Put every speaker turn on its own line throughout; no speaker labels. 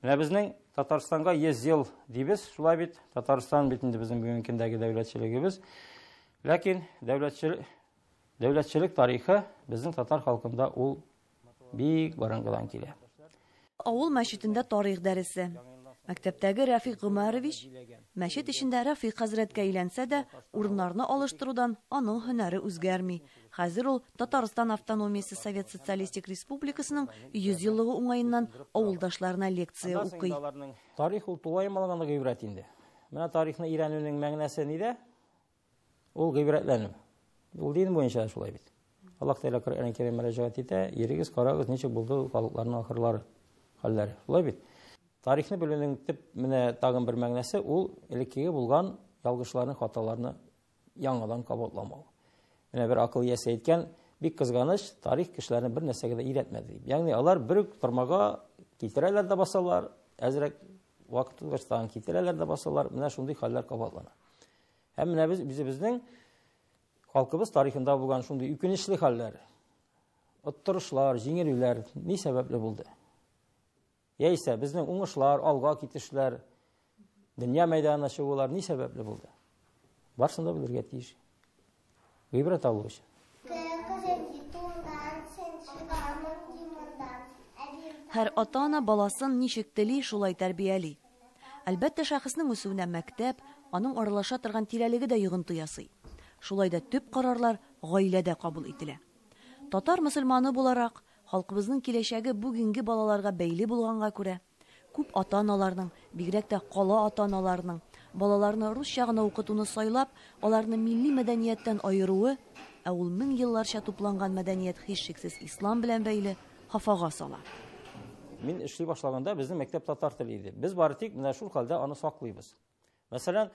Менә безнең Татарстанга 100 ел дибез, шулай бит. Татарстан битендә безнең бүгенге көндәге дәүләтчелегебез. Ләкин дәүләтчелек тарихы безнең татар халкында ул бик борынгыдан килә.
Авыл мәчетендә тарих дәресе. Мәктәптәге Рафик Гомарович мәчет эчендә Рафик хәзрәткә әйләнсә дә, урыннарны алыштырудан аның һөнәре үзгәрми. Хәзер ул Татарстан автономиясе Совет Социалистик Республикасының 100 еллыгы уңаеннан авылдашларына лекция укый.
Тарих ул тулаймалган гыйбрәт инде. Менә тарихны өйрәнүнең мәгънәсе нидә? Ул гыйбрәтләнү. Ул дин буенча шулай бит. Аллаһ Тәгалә Коръән Кәрим мөрәҗәгать итә, йөрегез, карагыз, ничек булды халыкларның ахырлары, хәлләре. Шулай бит. Тарихны белүнең төп менә тагын бер мәгънәсе ул элеккеге булган ялгышларны, хаталарны яңадан кабатламау. Менә бер акыл иясе әйткән, бик кызганыч, тарих кешеләрне бер нәрсәгә дә өйрәтмәде. Ягъни алар бер тормага китерәләр дә басалар, әзрәк вакыт узгачтан китерәләр дә басалар, менә шундый хәлләр кабатлана. Һәм менә безнең халкыбыз тарихында булган шундый үкенечле хәлләр, оттырышлар, җиңелүләр ни сәбәпле булды? Яисә безнең уңышлар, алга китешләр, дөнья мәйданына чыгулар ни сәбәпле булды? Барсын да белергә тиеш. Гыйбрәт алу өчен.
Һәр ата-ана баласын ничек тели, шулай тәрбияли. Әлбәттә, шәхеснең үсүенә мәктәп, аның аралаша торган тирәлеге дә йогынты ясый. Шулай да төп карарлар гаиләдә кабул ителә. Татар мөселманы буларак, халкыбызның киләчәге бүгенге балаларга бәйле булганга күрә, күп ата-аналарның, бигрәк тә кала ата-аналарның балаларны русча гына укытуны сайлап, аларны милли мәдәнияттән айыруы, ә ул 1000 елларча тупланган мәдәният һичшиксез ислам белән бәйле, хафага сала.
Мин эшли башлаганда безнең мәктәп татар теле иде. Без бары тик менә шул хәлдә аны саклыйбыз. Мәсәлән,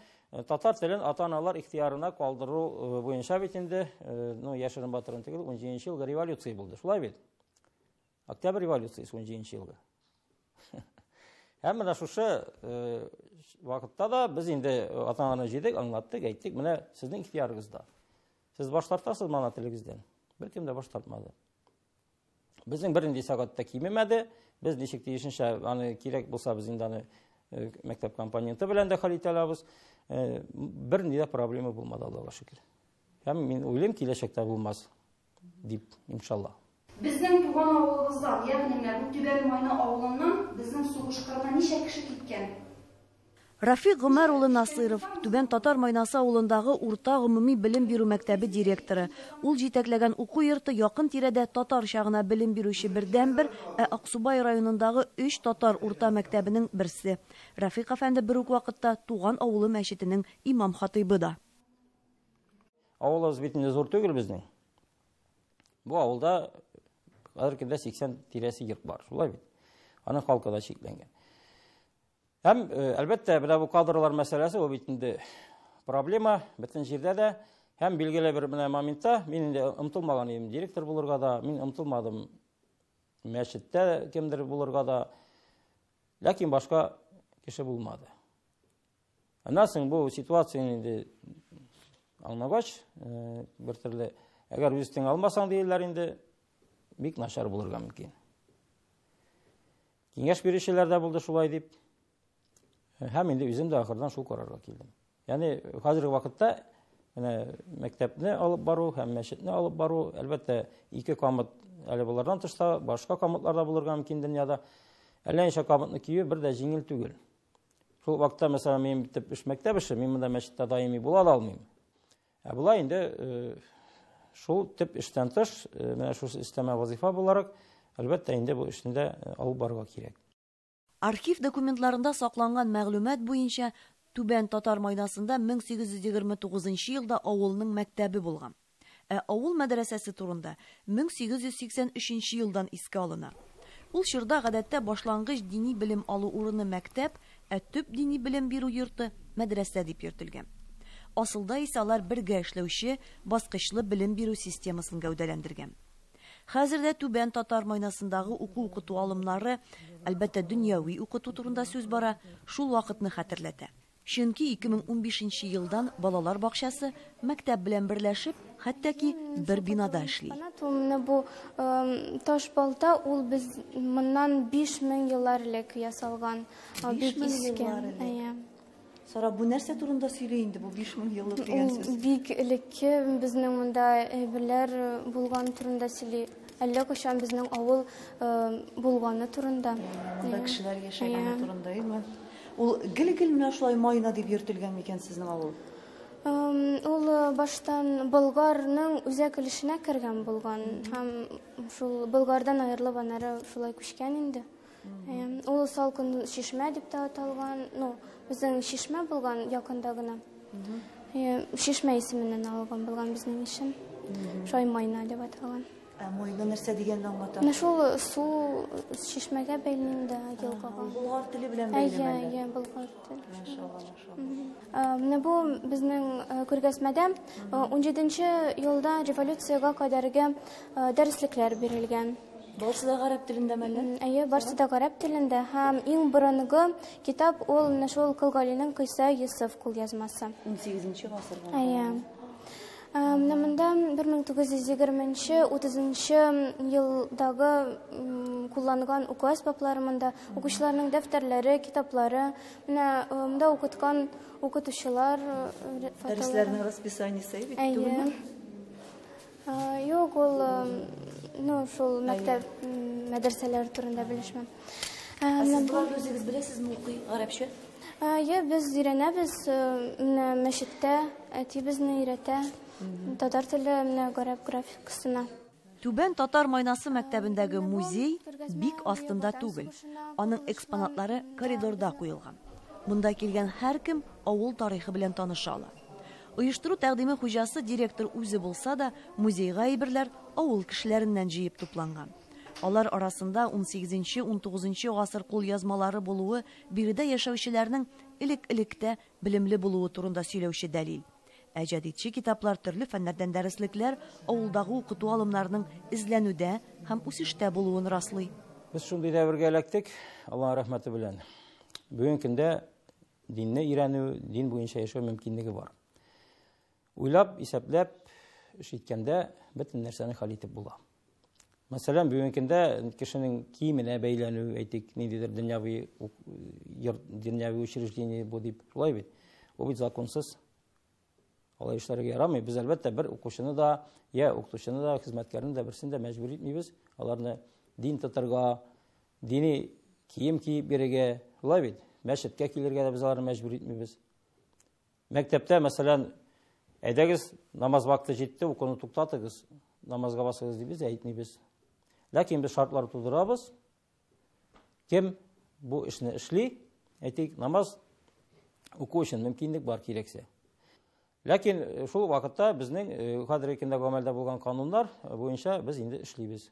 татар телен ата-аналар ихтиярына калдыру буенча бит инде, яшерен батырын түгел, 17 елга революция булды. Шулай бит. Октябрь революциясы 17 елга. Һәм менә шушы вакытта да без инде ата-аналарны җыйдык, аңлаттык, әйттек, менә сезнең ихтиярыгызда. Сез баш тартасыз ана телегездән. Беркем дә баш тартмады. Безнең бернинди сәгатьтә кимемәде. Без ничек тиешенчә аны кирәк булса без инде аны мәктәп компоненты белән дә хәл итәләбез. Бернинди дә проблема булмады, Аллаһка шөкер. Һәм мин уйлыйм, киләчәктә булмас дип, иншаллах.
Безнең туган авылыбыздан, ягъни менә бу Түбән Майна авылыннан безнең сугыш кырына ничә кеше киткән?
Рафик Гомар улы Насыров, Түбән Татар Майнасы авылындагы урта гомуми белем бирү мәктәбе директоры. Ул җитәкләгән уку йорты якын тирәдә татарча гына белем бирүче бердән-бер, Аксубай районындагы 3 татар урта мәктәбенең берсе. Рафик әфәнде бер үк вакытта туган авылы мәчетенең имам хатыйбы да.
Авылыбыз битендә зур түгел безнең. Бу авылда хәзергә 80 тирәсе йорт бар, шулай бит. Аның халкы да чикләнгән. Һәм әлбәттә, бу кадрлар мәсьәләсе ул бит инде проблема, бөтен җирдә дә. Һәм билгеле бер менә моментта мин инде омтылмаган идем директор булырга да, мин омтылмадым мәчеттә кемдер булырга да. Ләкин башка кеше булмады. Аннан соң бу ситуацияны инде аңлагач, бер төрле, әгәр үзең алмасаң диеләр инде, бик начар булырга мөмкин. Киңәш бирүчеләр дә булды шулай дип. Һәм инде үзем дә ахырдан шул карарга килдем. Ягъни хәзерге вакытта менә мәктәпне алып бару һәм мәчетне алып бару, әлбәттә, 2 камыт әле булардан тышта, башка камытларда булырга мөмкин дөньяда. Әллә ничә камытны кию бер дә җиңел түгел. Шул вакытта, мәсәлән, мин битеп эш мәктәп эше, мин монда мәчеттә даими була да алмыйм. Булай инде шул тип эштән тыш, менә шул истәмә вазифа буларак, әлбәттә, инде бу эшне алып барырга кирәк.
Архив документларында сакланган мәгълүмат буенча, Түбән Татар Майнасында 1829 елда авылның мәктәбе булган. Авыл мәдрәсәсе турында 1883 елдан искә алына. Ул чорда гадәттә башлангыч дини белем алу урыны мәктәп, төп дини белем бирү йорты мәдрәсә дип йөртелгән. Асылда исә алар бергә эшләүче баскычлы белем бирү системасын гәүдәләндергән. Хәзердә Түбән Татар Майнасындагы уку-укыту алымнары, әлбәттә, дөньяви укыту турында сүз бара, шул вакытны хәтерләтә. Чөнки 2015 елдан балалар бакчасы мәктәп белән берләшеп, хәтта бер бинада эшли.
Бу таш балта ул без моннан 5000 еллар элек ясалган.
5000 еллар элек. Сара, бу нәрсә турында сөйләй инде бу 5000 еллык дигән сүз?
Бик элекке безнең монда әйберләр булган турында сөйли. Әллә кашан безнең авыл булганы турында.
Монда кешеләр яшәгәне турында, әйме? Ул гел-гел менә шулай майна дип йөртелгән микән сезнең авыл?
Ул баштан Болгарның үзәк өлешенә кергән булган һәм шул Болгардан аерылып аннары шулай күчкән инде. Ул салкын шишмә дип тә аталган. Безнең шишмә булган якында гына. Шишмә исеменнән алган булган безнең өчен. Шулай майна дип аталган.
Майна нәрсә дигәнне аңлата?
Шул су шишмәгә бәйләнде елгага.
Болгар теле белән бәйләнде.
Болгар теле. Менә бу безнең күргәзмәдә 17нче елда революциягә кадәрге дәреслекләр бирелгән.
Барысы да гарәп телендәме әллә?
Барысы да гарәп телендә һәм иң борынгы китап ул менә шул Кылгалинең Кыйса Йосыф кулъязмасы.
18нче гасырда.
Монда 1920-30 елдагы кулланган уку әсбаплары монда, укучыларның дәфтәрләре, китаплары, монда укыткан укытучылар
дәресләрнең расписаниесе бит түгелме?
Юк, ул шул мәктәп мәдрәсәләр турында белешмәм.
Сез булар үзегез беләсезме укый гарәпчә?
Без өйрәнәбез, мәчеттә әти безне өйрәтә. Татар теле гарәп графикасына.
Түбән татар майнасы мәктәбендәге музей бик астында түгел. Аның экспонатлары коридорда куелган. Монда килгән һәркем авыл тарихы белән таныша ала. Оештыру тәкъдиме хуҗасы директор үзе булса да, музейга әйберләр авыл кешеләреннән җыеп тупланган. Алар арасында 18-19 гасыр кулъязмалары булуы биредә яшәүчеләрнең элек-электә белемле булуы турында сөйләүче дәлил. Әҗәдитче китаплар, төрле фәннәрдән дәреслекләр авылдагы укыту алымнарының изләнүдә һәм үсештә булуын раслый.
Без шундый дәвергә эләктек, Аллаһ рәхмәте белән. Бүгенге көндә динне өйрәнү, дин буенча яшәү мөмкинлеге бар. Уйлап, исәпләп, эш иткәндә бөтен нәрсәне хәл итеп була. Мәсәлән, бүгенге көндә кешенең киеменә бәйләнү, әйтик, ниндидер дөньяви учреждение бу дип, шулай бит. Ул бит законсыз. Алай эшләргә ярамый. Без әлбәттә бер укучыны да, укытучыны да, хезмәткәрне дә берсен дә мәҗбүр итмибез. Аларны дин тотарга, дини кием киеп бирергә, шулай бит. Мәчеткә килергә дә без аларны мәҗбүр итмибез. Мәктәптә, мәсәлән, әйдәгез, намаз вакыты җитте, укуны туктатыгыз, намазга басыгыз дип без әйтмибез. Ләкин без шартлар тудырабыз. Кем бу эшне эшли, әйтик, намаз уку өчен мөмкинлек бар кирәксә. Ләкин шул вакытта безнең хәзерге көндә гамәлдә булган кануннар буенча без инде эшлибез.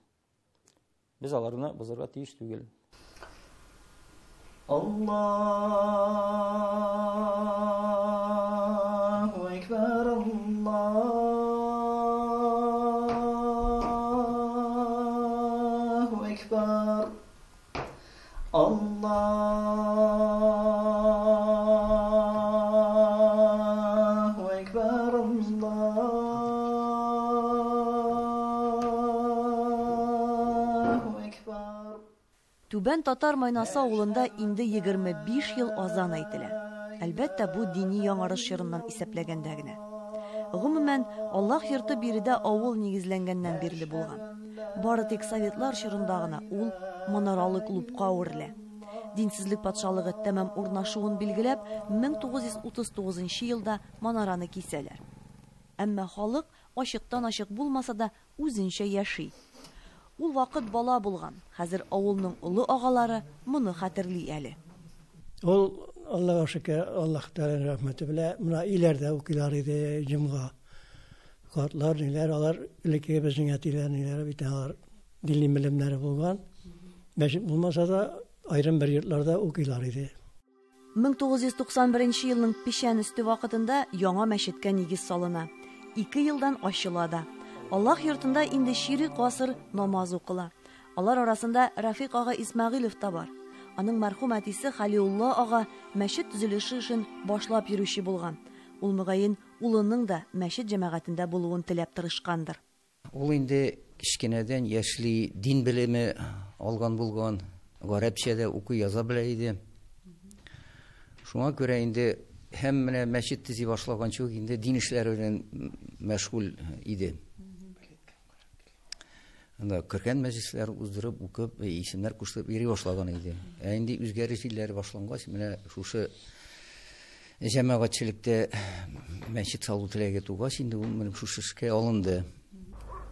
Без аларны бозарга тиеш түгел.
Аллаһу акбар, Аллаһу акбар.
Түбән татар майнасы авылында инде 25 ел азан әйтелә. Әлбәттә, бу дини яңарыш чорыннан исәпләгәндә генә. Гомумән, Аллаһ йорты биредә авыл нигезләнгәннән бирле булган. Бары тик советлар чорында гына ул манаралы клубка әверелә. Динсезлек патшалыгы тәмам урнашуын билгеләп, 1939 елда манараны кисәләр. Әмма халык ачыктан-ачык булмаса да үзенчә яши. Ул вакыт бала булган. Хәзер авылның улы агалары моны хәтерли әле.
Ул Аллаһка шөкер, Аллаһ Тәгалә рәхмәте белән моны иләрдә укыйлар иде, җомга. Картлар, ниләр, алар элекке безнең әтиләр, бит алар дини белемнәре булган. Мәчет булмаса да айрым бер йортларда укыйлар иде.
1991 елның пишән өсте вакытында яңа мәчеткә нигез салына. 2 елдан ачыла да. Аллаһ йортында инде ширик гасыр намаз укыла. Алар арасында Рафик ага Исмәгыйлев та бар. Аның мәрхүм әтисе Халиулла ага мәчет төзелеше эшен башлап йөрүче булган. Ул мөгаен улының да мәчет җәмәгатендә булуын теләп тырышкандыр.
Ул инде кичкенәдән яшьли дин белеме алган булган, гарәпчәдә укый яза белә иде. Шуңа күрә инде һәм менә мәчет төзи башлаганчы ук инде дин эшләре белән мәшгуль иде. Анда кергән мәҗлесләр уздырып, укып, исемнәр куштырып йөри башлаган иде. Инде үзгәреш илләре башлангач, менә шушы җәмәгатьчелектә мәчет салу теләге тугач, инде ул менә шушы эшкә алынды.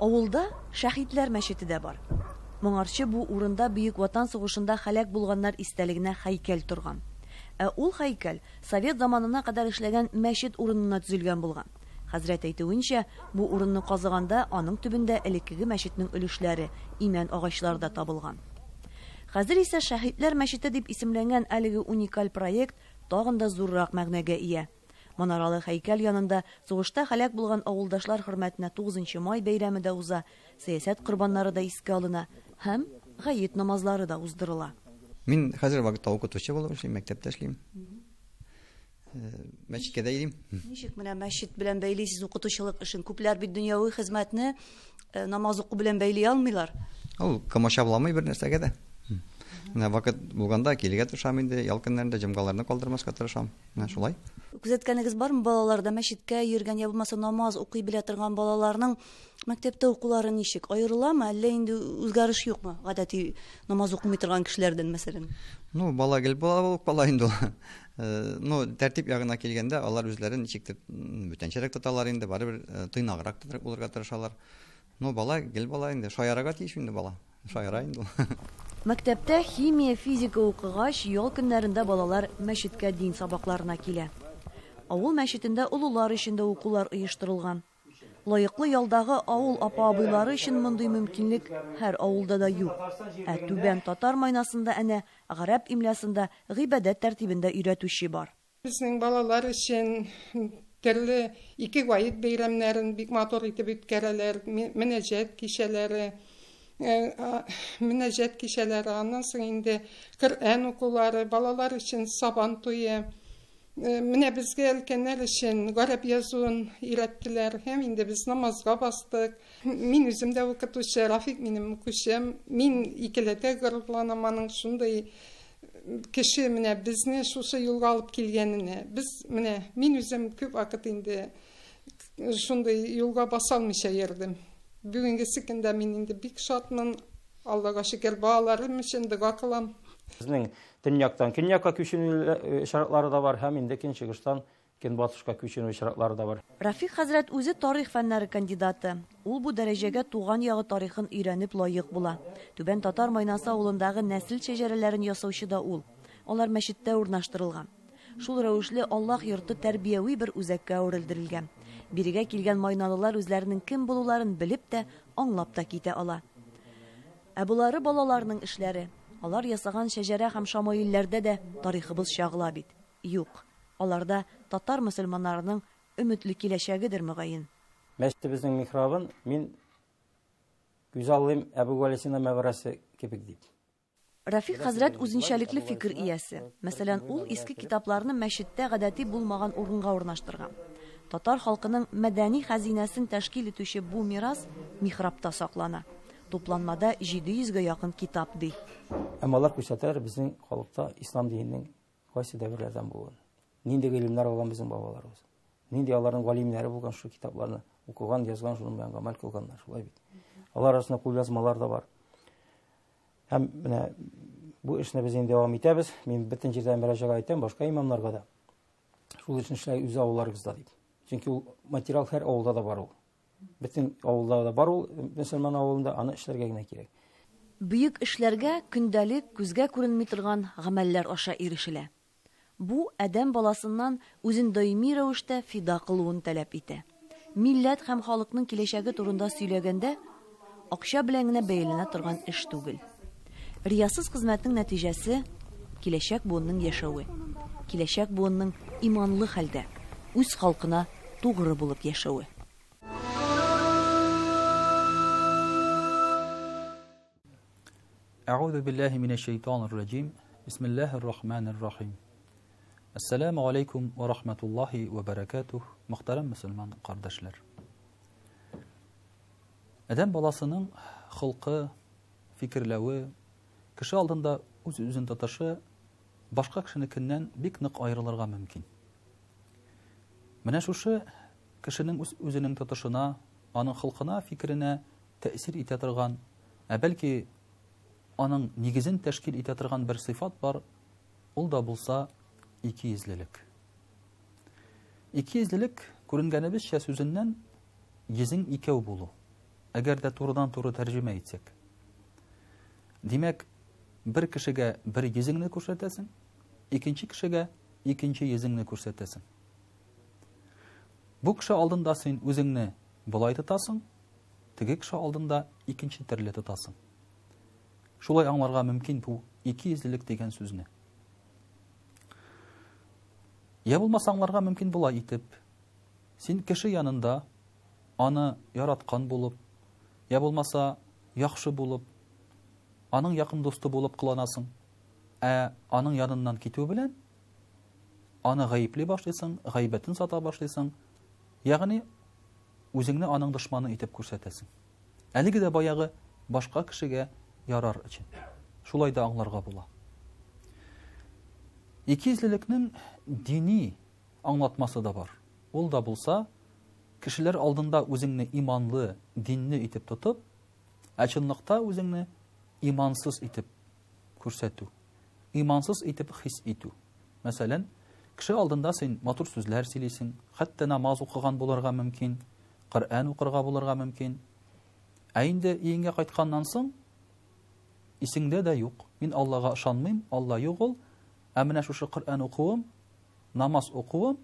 Авылда шәһитләр мәчете дә бар. Моңарчы бу урында Бөек Ватан сугышында һәлак булганнар истәлегенә һәйкәл торган. Ул һәйкәл Совет заманына кадәр эшләгән мәчет урынына төзелгән булган. Хәзрәт әйтүенчә, бу урынны казыганда аның төбендә элеккеге мәчетнең өлешләре, имән агачлары да табылган. Хәзер исә шәһитләр мәчете дип исемләнгән әлеге уникаль проект тагын да зуррак мәгънәгә ия. Манаралы һәйкәл янында сугышта һәлак булган авылдашлар хөрмәтенә 9 май бәйрәме дә уза, сәясәт корбаннары да искә алына һәм гает намазлары да уздырыла.
Мин хәзер вакытта укытучы булып эшлим, мәктәптә эшлим. Мәчеткә дә йөрим.
Ничек менә мәчет белән бәйлисез укытучылык эшен? Күпләр бит дөньяви хезмәтне намаз уку белән бәйли алмыйлар.
Ул комача буламый бер нәрсәгә дә. Менә вакыт булганда килергә тырышам инде, ял көннәрендә җомгаларны калдырмаска тырышам. Менә шулай.
Күзәткәнегез бармы балаларда мәчеткә йөргән я булмаса намаз укый белә торган балаларның мәктәптә укулары ничек? Аерыламы, әллә инде үзгәреш юкмы? Гадәти намаз укымый торган кешеләрдән мәсәлән.
Ну, бала гел бала инде. Ну, тәртип ягына килгәндә, алар үзләрен ничектер бүтәнчәрәк тоталар инде, барыбер тыйнаграк булырга тырышалар. Ну, бала гел бала инде, шаярага тиеш инде бала. Шаяра инде.
Мәктәптә химия, физика укыгач, ял көннәрендә балалар мәчеткә дин сабакларына килә. Авыл мәчетендә улулар өчен дә укулар оештырылган. Лаеклы ялдагы авыл апа-абыйлары өчен мондый мөмкинлек һәр авылда да юк. Түбән татар майнасында әнә гарәп имлясында гыйбадәт тәртибендә өйрәтүче бар.
Безнең балалар өчен төрле ике гаит бәйрәмнәрен бик матур итеп үткәрәләр, мөнәҗәт кичәләре, аннан соң инде Коръән укулары, балалар өчен сабан туе. Менә безгә өлкәннәр өчен гарәп язуын өйрәттеләр, һәм инде без намазга бастык. Мин үзем дә укытучы, Рафик минем укучым. Мин икеләтә горурланам аның шундый кеше менә безне шушы юлга алып килгәненә. Мин үзем күп вакыт инде шундый юлга баса алмыйча йөрдем. Бүгенге көндә мин инде бик шатмын. Аллага шөкер, балаларым өчен дуа кылам.
Безнең төньяктан көньякка күченү шаратлары да бар, һәм инде көнчыгыштан көнбатышка күченү шаратлары да бар.
Рафик хәзрәт үзе тарих фәннәре кандидаты. Ул бу дәрәҗәгә туган ягы тарихын өйрәнеп лаек була. Түбән татар майнасы авылындагы нәсел шәҗәрәләрен ясаучы да ул. Алар мәчеттә урнаштырылган. Шул рәвешле Аллаһ йорты тәрбияви бер үзәккә әверелдерелгән. Бирегә килгән майналылар үзләренең кем булуларын белеп тә, аңлап та китә ала. Булары балаларның эшләре. Алар ясаган шәҗәрә һәм шамаилләрдә дә тарихыбыз чагыла бит. Юк, аларда татар мөселманнарының өметле киләчәгедер мөгаен.
Мәчетебезнең михрабын мин күзаллыйм Әбу Валисина мәгарәсе кебек дип.
Рафик хәзрәт үзенчәлекле фикер иясе. Мәсәлән, ул иске китапларны мәчеттә гадәти булмаган урынга урнаштырган. Татар халкының мәдәни хәзинәсен тәшкил итүче бу мирас михрабта саклана. Тупланмада 700-гә якын китап ди.
Алар күрсәтәләр безнең халыкта ислам диненең кайсы дәврләрдән булган. Нинди гыйлемнәр алган безнең бабаларыбыз. Нинди аларның галимнәре булган шу китапларны укыган, язган, шуның белән гамәл кылганнар, шулай бит. Алар арасында кулъязмалар да бар. Һәм менә бу эшне без инде дәвам итәбез. Мин бөтен җирдә мөрәҗәгать итәм, башка имамнарга да. Шул эшне эшләй үз авылларыбызда дип. Чөнки ул материал һәр авылда да бар ул. Бөтен авылда да бар ул, мөселман авылында аны эшләргә генә кирәк.
Бөек эшләргә көндәлек күзгә күренми торган гамәлләр аша ирешелә. Бу адәм баласыннан үзен даими рәвештә фида кылуын таләп итә. Милләт һәм халыкның киләчәге турында сөйләгәндә, акча белән генә бәяләнә торган эш түгел. Риясыз хезмәтнең нәтиҗәсе киләчәк буынның яшәве. Киләчәк буынның иманлы хәлдә, үз халкына тугры булып яшәве.
أعوذ بالله من الشيطان الرجيم Bismillahirrahmanirrahim. Assalamu alaikum wa rahmatullahi wa barakatuh. Muhtaram Müslüman kardeşler. Adam balasının xılqı, fikirlewi, kişi aldığında özün tutaşı başka kişinikinden bik нык ayrılırga mümkün. Менә шушы кешенең үзенең тотышына, аның хылкына, фикеренә тәэсир итә торган, бәлки аның нигезен тәшкил итә торган бер сыйфат бар, ул да булса икейөзлелек. Икейөзлелек күренгәнебезчә сүзеннән йөзең икәү булу. Әгәр дә турыдан-туры тәрҗемә итсәк. Димәк, бер кешегә бер йөзеңне күрсәтәсең, икенче кешегә икенче йөзеңне күрсәтәсең. Бу кеше алдында син үзеңне булай тотасың, теге кеше алдында икенче төрле тотасың. Шулай аңларга мөмкин бу икейөзлелек дигән сүзне. Я булмаса аңларга мөмкин була итеп, син кеше янында аны яраткан булып, я булмаса яхшы булып, аның якын досты булып кыланасың, аның яныннан китү белән аны гаепли башлыйсың, гайбәтен сата башлыйсың, ягъни үзеңне аның дошманы итеп күрсәтәсең. Әлеге дә баягы башка кешегә ярар өчен. Шулай да аңларга була. Икейөзлелекнең дини аңлатмасы да бар. Ул да булса, кешеләр алдында үзеңне иманлы, динле итеп тотып, чынлыкта үзеңне имансыз итеп күрсәтү, имансыз итеп хис итү. Мәсәлән, кеше алдында син матур сүзләр сөйлисең, хәтта намаз укыган булырга мөмкин, Коръән укырга булырга мөмкин. Инде өеңгә кайтканнан соң исеңдә дә юк. Мин Аллага ышанмыйм, Алла юк ул. Менә шушы Коръән укуым, намаз укуым,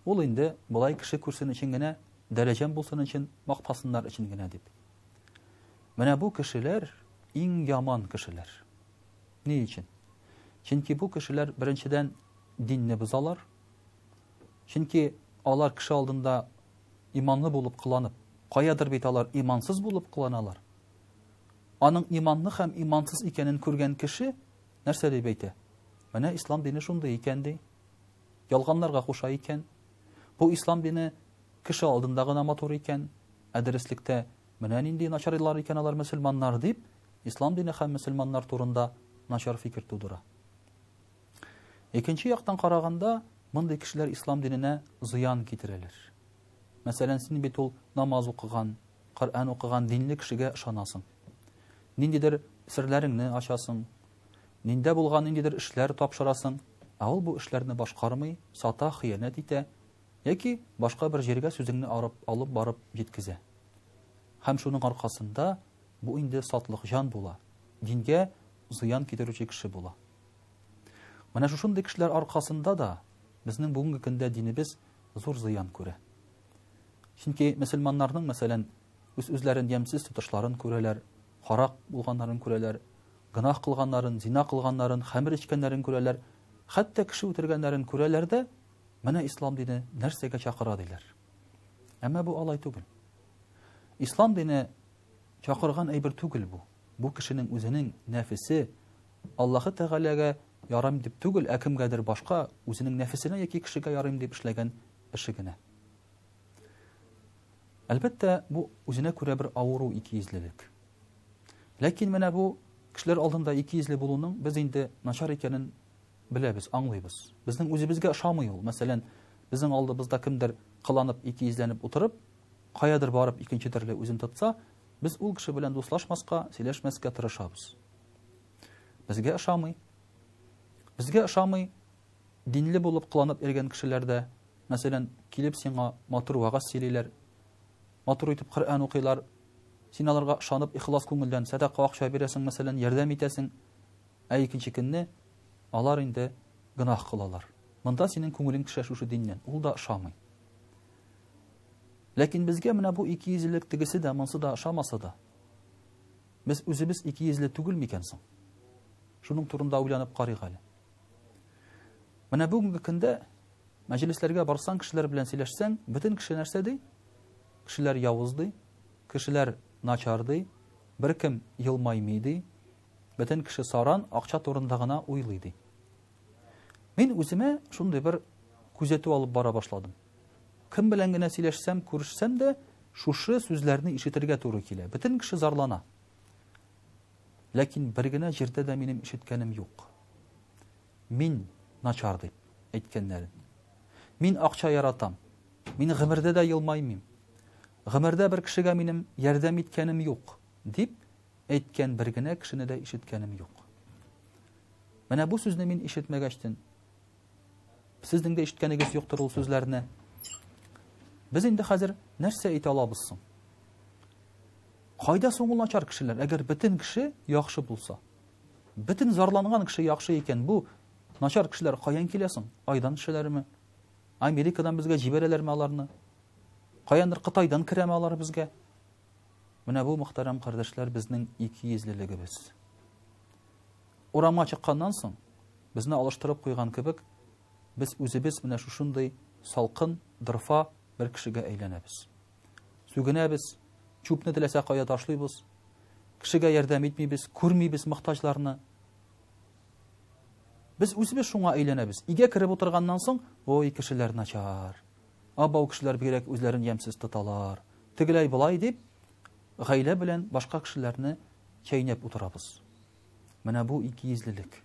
ул инде булай кеше күрсен өчен генә, дәрәҗәм булсын өчен, мактасыннар өчен генә дип. Менә бу кешеләр иң яман кешеләр. Ни өчен? Чөнки бу кешеләр беренчедән динне бозалар. Чөнки алар кеше алдында иманлы булып кыланып, каядыр бит алар имансыз булып кыланалар. Аның иманлы һәм имансыз икәнен күргән кеше нәрсә дип әйтә? Менә ислам дине шундый икән ди. Ялганларга куша икән. Бу ислам дине кеше алдында гына матур икән, дәреслектә менә нинди начарлар икән алар мөселманнар дип, ислам дине һәм мөселманнар турында начар фикер тудыра. Икенче яктан караганда, мондый кешеләр ислам диненә зыян китерәләр. Мәсәлән, син бит ул намаз укыган, Коръән укыган динле кешегә ышанасың. Ниндидер серләреңне ачасың, ниндә булган ниндидер эшләр тапшырасың, ул бу эшләрне башкармый, сата, хыянәт итә, яки башка бер җиргә сүзеңне алып барып җиткезә. Һәм шуның аркасында бу инде сатлык җан була, дингә зыян китерүче кеше була. Менә шушындый кешеләр аркасында да безнең бүгенге көндә динебез зур зыян күрә. Чөнки мөселманнарның, мәсәлән, үзләрен ямсыз тотышларын күрәләр, харак булганнарын күрәләр, гынах кылганнарын, зина кылганнарын, хәмер ичкәннәрен күрәләр, хәтта кеше үтергәннәрен күрәләр дә, менә ислам дине нәрсәгә чакыра диләр. Әмма бу алай түгел. Ислам дине чакырган әйбер түгел бу. Бу кешенең үзенең нәфесе Аллаһы Тәгаләгә ярым дип түгел, кемгәдер башка үзенең нәфесенә яки кешегә ярым дип эшләгән эше генә. Әлбәттә, бу үзенә күрә бер авыру икейөзлелек. Ләкин менә бу кешеләр алдында икейөзле булуның без инде начар икәнен беләбез, аңлыйбыз. Безнең үзебезгә ошамый ул. Мәсәлән, безнең алдыбызда кемдер кыланып икейөзләнеп утырып, каядыр барып икенче төрле үзен тотса, без ул кеше белән дуслашмаска, сөйләшмәскә тырышабыз. Безгә ошамый. Безгә ошамый динле булып кыланып йөргән кешеләрдә, мәсәлән, килеп сиңа матур вагаз сөйлиләр, матур итеп Коръән укыйлар, син аларга ышанып ихлас күңелдән садака акча бирәсең, мәсәлән, ярдәм итәсең, икенче көнне алар инде гынах кылалар. Монда синең күңелең төшә шушы диннән, ул да ошамый. Ләкин безгә менә бу икейөзлелек тегесе дә, монсы да ошамаса да, без үзебез икейөзле түгел микән соң? Шуның турында уйланып карыйк әле. Менә бүгенге көндә мәҗлесләргә барсаң, кешеләр белән сөйләшсәң, бөтен кеше нәрсә ди? Кешеләр явыз ди, кешеләр начар ди, беркем елмаймый ди, бөтен кеше саран акча турында гына уйлый ди. Мен үземә шундый бер күзәтү алып бара башладым. Кем белән генә сөйләшсәм, күрешсәм дә, шушы сүзләрне ишетергә туры килә. Бөтен кеше зарлана. Ләкин бер генә җирдә дә минем ишеткәнем юк. Мин начар дип әйткәннәрен. Мин акча яратам. Мин гомердә дә елмаймыйм. Гомердә бер кешегә минем ярдәм иткәнем юк дип әйткән бер генә кешене дә ишеткәнем юк. Менә бу сүзне мин ишетмәгәчтен, сезнең дә ишеткәнегез юктыр ул сүзләрне. Без инде хәзер нәрсә әйтә алабыз соң? Кайда соң ул начар кешеләр? Әгәр бөтен кеше яхшы булса, бөтен зарланган кеше яхшы икән, бу начар кешеләр каян килә соң? Айдан кешеләрме? Америкадан безгә җибәрәләрме аларны? Каяндыр Кытайдан керәме алар безгә? Менә бу мөхтәрәм кардәшләр безнең икейөзлелегебез. Урамга чыкканнан соң, безне алыштырып куйган кебек, без үзебез менә шушындый салкын, дырфа бер кешегә әйләнәбез. Сүгенәбез, чүпне теләсә кая ташлыйбыз, кешегә ярдәм итмибез, күрмибез мохтаҗларны. Без үзебез шуңа әйләнәбез. Игә кереп утырганнан соң, ой, кешеләр начар. Абау кешеләр бигрәк үзләрен ямсыз тоталар. Тегеләй булай дип, гаилә белән башка кешеләрне чәйнәп утырабыз. Менә бу икейөзлелек.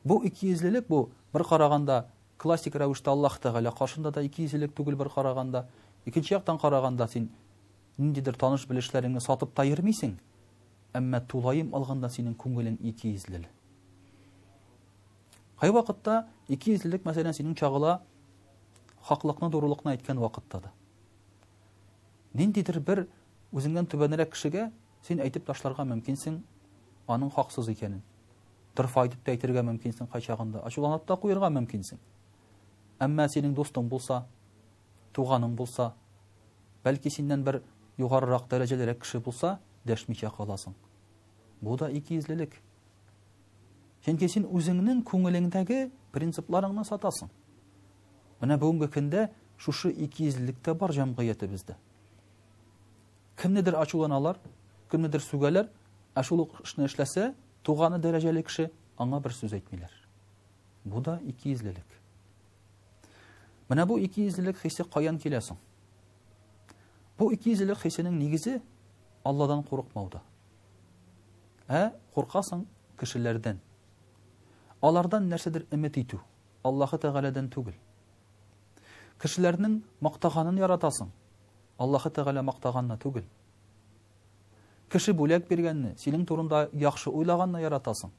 Бу икейөзлелек бу бер караганда классик рәвештә Аллаһ Тәгалә каршында да икейөзлелек түгел бер караганда, икенче яктан караганда син ниндидер таныш белешләреңне сатып та йөрмисең, әмма тулайым алганда синең күңелең икейөзлел. Кай вакытта икейөзлелек мәсәлән синең чагыла хаклыкны, дурылыкны әйткән вакытта да. Ниндидер бер үзеңнән түбәнрәк кешегә син әйтеп ташларга мөмкинсең аның хаксыз икәнен. Дырфа итеп тә әйтергә мөмкинсең кайчагында, ачуланып та куярга мөмкинсең. Әмма синең достың булса, туганың булса, бәлки синнән бер югарырак дәрәҗәлерәк кеше булса, дәшмичә каласың. Бу да икейөзлелек. Чөнки син үзеңнең күңелеңдәге принципларыңны сатасың. Менә бүгенге көндә шушы икейөзлелектә бар җәмгыятебездә. Кемнедер ачуланалар, кемнедер сүгәләр, шул эшне эшләсә, туганы дәрәҗәле кеше аңа бер сүз әйтмиләр. Бу да икейөзлелек. Менә бу икейөзлелек хисе каян килә соң? Бу икейөзлелек хисенең нигезе Алладан курыкмауда. Куркасың кешеләрдән. Алардан нәрсәдер өмет итү, Аллаһ Тәгаләдән түгел. Кешеләрнең мактаганын яратасың, Аллаһ Тәгалә мактаганны түгел. Кеше бүләк биргәнне, синең турында яхшы уйлаганны яратасың,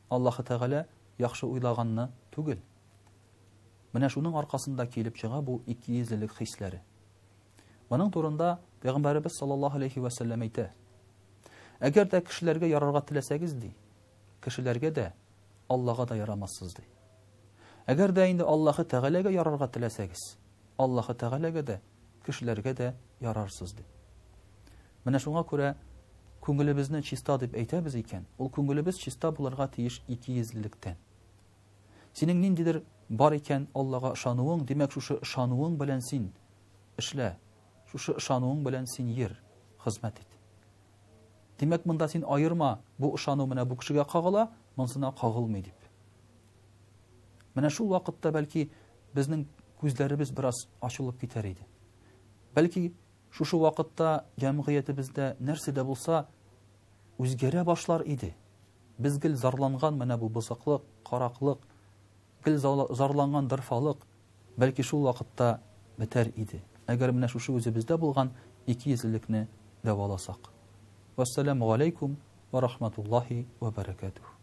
Аллаһ Тәгалә яхшы уйлаганны түгел. Менә шуның аркасында килеп чыга бу икейөзлелек хисләре. Моның турында Пәйгамбәрбез саллаллаһу алейхи ва саллям әйтә: Әгәр дә кешеләргә ярарга теләсәгез ди, кешеләргә дә, Аллаһка да ярамассыз ди. Әгәр дә инде Аллаһ Тәгаләгә ярарга теләсәгез, Аллаһ Тәгаләгә дә, кешеләргә дә ярарсыз ди. Менә шуңа күрә күңелебезне чиста дип әйтәбез икән, ул күңелебез чиста булырга тиеш икейөзлелектән. Синең ниндидер бар икән Аллаһка ышануың, димәк шушы ышануың белән син эшлә, шушы ышануың белән син йөр, хезмәт ит. Димәк монда син айырма, бу ышану менә бу кешегә кагыла, монсына кагылмый дип. Менә шул вакытта бәлки безнең күзләребез бераз ачылып китәр иде. Бәлки шушы вакытта җәмгыятебездә нәрсә дә булса үзгәрә башлар иде. Без гел зарланган менә бу бозыклык, караклык, гел зарланган дырфалык бәлки шул вакытта бетәр иде. Әгәр менә шушы үзебездә булган икейөзлелекне дәваласак. Вассаламу алейкум ва рахматуллаһи ва баракатуһ.